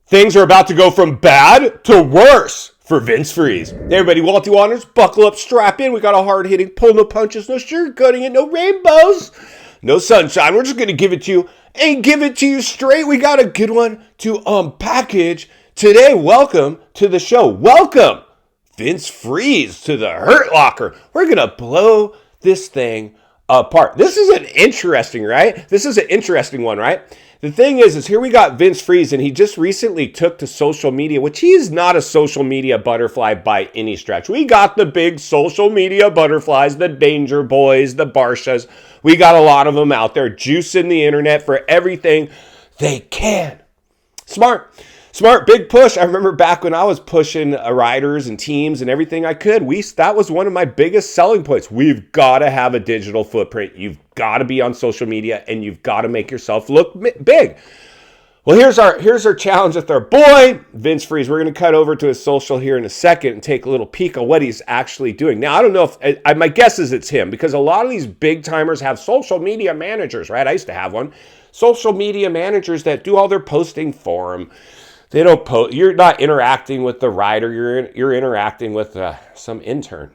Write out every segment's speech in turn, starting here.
Things are about to go from bad to worse for Vince Freeze. Hey everybody, WALTY Wanders, buckle up, strap in. We got a hard-hitting, pull no punches, no sugarcoating it, no rainbows, no sunshine. We're just going to give it to you and give it to you straight. We got a good one to unpackage today. Welcome to the show. Welcome, Vince Freeze, to the Hurt Locker. We're going to blow this thing apart. This is an interesting, right? This is an interesting one, right? The thing is here we got Vince Freeze, and he just recently took to social media, which he is not a social media butterfly by any stretch. We got the big social media butterflies, the Danger Boys, the Barshas. We got a lot of them out there juicing the internet for everything they can. Smart, big push. I remember back when I was pushing riders and teams and everything I could. That was one of my biggest selling points. We've got to have a digital footprint. You've got to be on social media, and you've got to make yourself look big. Well, here's our challenge with our boy, Vince Freeze. We're going to cut over to his social here in a second and take a little peek at what he's actually doing. Now, I don't know if, my guess is it's him, because a lot of these big timers have social media managers, right? I used to have one. Social media managers that do all their posting for them. They don't post. You're not interacting with the rider. You're interacting with some intern.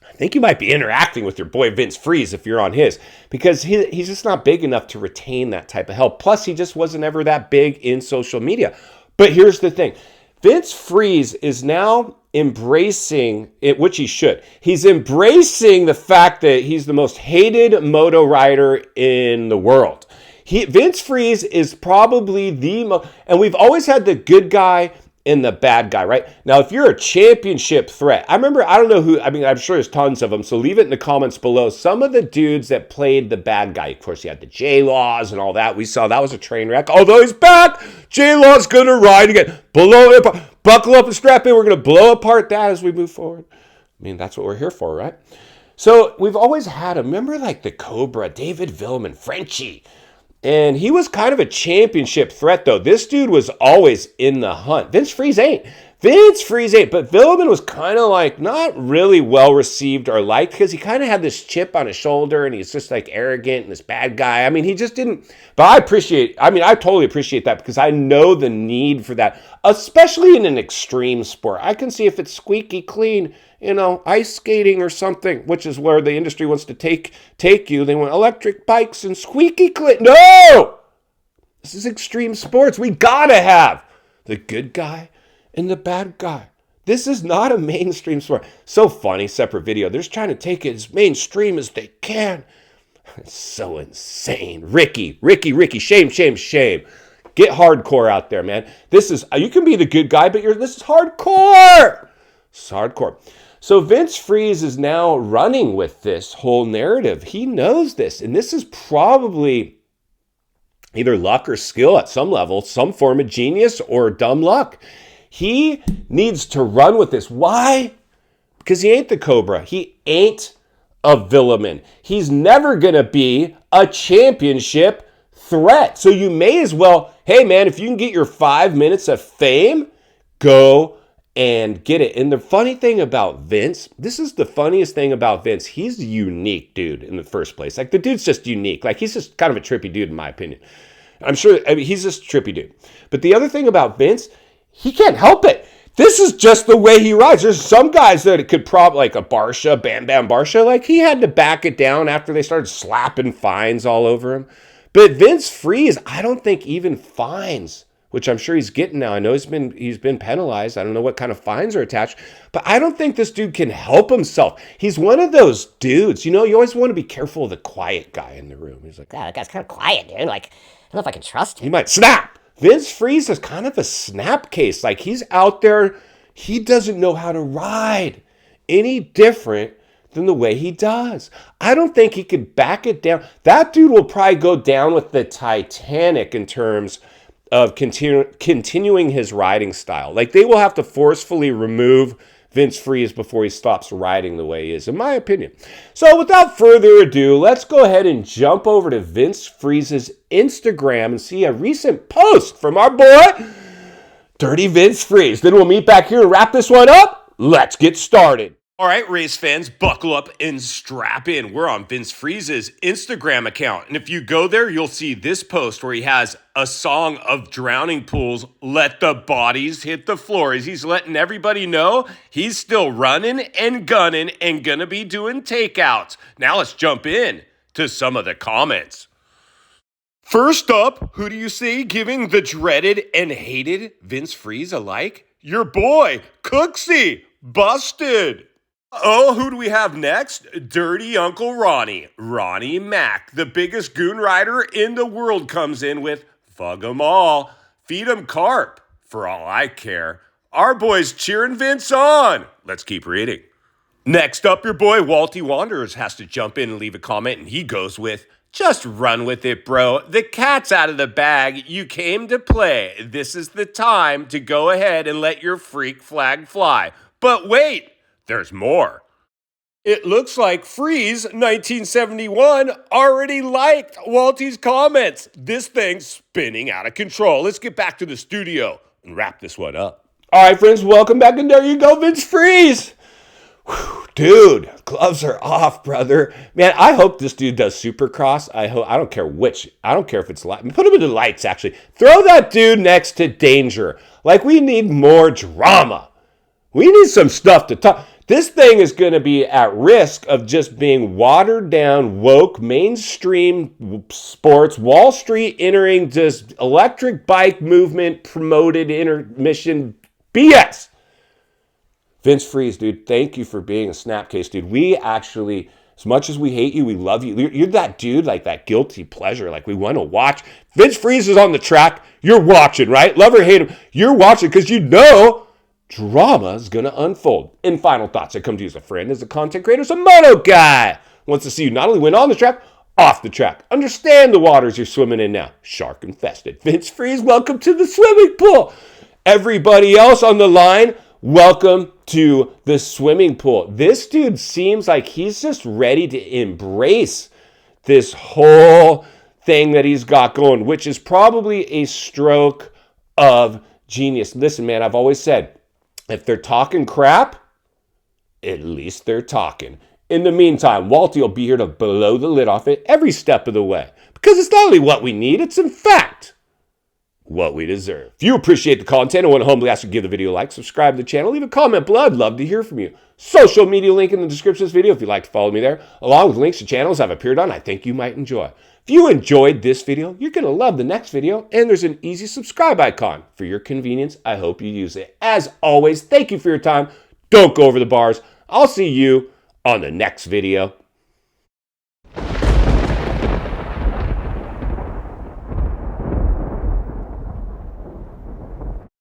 I think you might be interacting with your boy Vince Freeze if you're on his, because he's just not big enough to retain that type of help. Plus, he just wasn't ever that big in social media. But here's the thing. Vince Freeze is now embracing it, which he should. He's embracing the fact that he's the most hated moto rider in the world. Vince Freeze is probably the most, and we've always had the good guy and the bad guy, right? Now, if you're a championship threat, I don't know who, I'm sure there's tons of them, so leave it in the comments below. Some of the dudes that played the bad guy, of course, you had the J-Laws and all that. We saw that was a train wreck. Although he's back, J-Law's going to ride again. Buckle up and strap in. We're going to blow apart that as we move forward. That's what we're here for, right? So we've always had him. Remember, like the Cobra, David Villeman, Frenchie. And he was kind of a championship threat, though. This dude was always in the hunt. Vince Freeze ain't. But Villeman was kind of like not really well received or liked, because he kind of had this chip on his shoulder, and he's just like arrogant and this bad guy. He just didn't. But I totally appreciate that, because I know the need for that, especially in an extreme sport. I can see if it's squeaky clean, ice skating or something, which is where the industry wants to take you. They want electric bikes and squeaky clean. No! This is extreme sports. We gotta have the good guy and the bad guy. This is not a mainstream sport. So funny, separate video. They're just trying to take it as mainstream as they can. It's so insane. Ricky, shame. Get hardcore out there, man. You can be the good guy, but this is hardcore. It's hardcore. So Vince Freeze is now running with this whole narrative. He knows this, and this is probably either luck or skill at some level, some form of genius or dumb luck. He needs to run with this. Why? Because he ain't the Cobra. He ain't a Villeman. He's never going to be a championship threat. So you may as well, hey man, if you can get your 5 minutes of fame, go and get it. And the funny thing about Vince, this is the funniest thing about Vince. He's a unique dude in the first place. Like, the dude's just unique. Like, he's just kind of a trippy dude in my opinion. He's just a trippy dude. But the other thing about Vince, he can't help it. This is just the way he rides. There's some guys that it could probably, like a Barsha, Bam Bam Barsha, like he had to back it down after they started slapping fines all over him. But Vince Freeze, I don't think even fines, which I'm sure he's getting now. I know he's been penalized. I don't know what kind of fines are attached, but I don't think this dude can help himself. He's one of those dudes, you always want to be careful of the quiet guy in the room. He's like, God, that guy's kind of quiet, dude. Like, I don't know if I can trust him. He might snap. Vince Freeze is kind of a snap case. Like, he's out there. He doesn't know how to ride any different than the way he does. I don't think he could back it down. That dude will probably go down with the Titanic in terms of continuing his riding style. Like, they will have to forcefully remove Vince Freeze before he stops riding the way he is, in my opinion. So without further ado, let's go ahead and jump over to Vince Freeze's Instagram and see a recent post from our boy, Dirty Vince Freeze. Then we'll meet back here and wrap this one up. Let's get started. All right, race fans, buckle up and strap in. We're on Vince Freeze's Instagram account. And if you go there, you'll see this post where he has a song of drowning pools, Let the Bodies Hit the Floor. As he's letting everybody know he's still running and gunning and gonna be doing takeouts. Now let's jump in to some of the comments. First up, who do you see giving the dreaded and hated Vince Freeze a like? Your boy, Cooksey, busted. Oh, who do we have next? Dirty Uncle Ronnie. Ronnie Mac, the biggest goon rider in the world, comes in with Fug 'em all. Feed 'em carp, for all I care. Our boy's cheering Vince on. Let's keep reading. Next up, your boy WALTY WANDERS has to jump in and leave a comment, and he goes with, just run with it, bro. The cat's out of the bag. You came to play. This is the time to go ahead and let your freak flag fly. But wait! There's more. It looks like Freeze 1971 already liked Walty's comments. This thing's spinning out of control. Let's get back to the studio and wrap this one up. All right, friends, welcome back. And there you go, Vince Freeze. Whew, dude, gloves are off, brother. Man, I hope this dude does Supercross. I don't care which. I don't care if it's light. Put him in the lights, actually. Throw that dude next to Danger. Like, we need more drama. We need some stuff to talk. This thing is going to be at risk of just being watered down, woke, mainstream sports, Wall Street entering just electric bike movement, promoted intermission BS. Vince Freeze, dude, thank you for being a snapcase, dude. We actually, as much as we hate you, we love you. You're that dude, like that guilty pleasure. Like, we want to watch. Vince Freeze is on the track. You're watching, right? Love or hate him. You're watching because you know drama is going to unfold. In final thoughts, I come to you as a friend, as a content creator, as a moto guy. Wants to see you not only win on the track, off the track. Understand the waters you're swimming in now. Shark infested. Vince Freeze, welcome to the swimming pool. Everybody else on the line, welcome to the swimming pool. This dude seems like he's just ready to embrace this whole thing that he's got going, which is probably a stroke of genius. Listen, man, I've always said, if they're talking crap, at least they're talking. In the meantime, Walty will be here to blow the lid off it every step of the way. Because it's not only what we need, it's in fact what we deserve. If you appreciate the content and want to humbly ask you to give the video a like, subscribe to the channel, leave a comment below. I'd love to hear from you. Social media link in the description of this video if you'd like to follow me there, along with links to channels I've appeared on I think you might enjoy. If you enjoyed this video, you're going to love the next video, and there's an easy subscribe icon. For your convenience, I hope you use it. As always, thank you for your time. Don't go over the bars. I'll see you on the next video.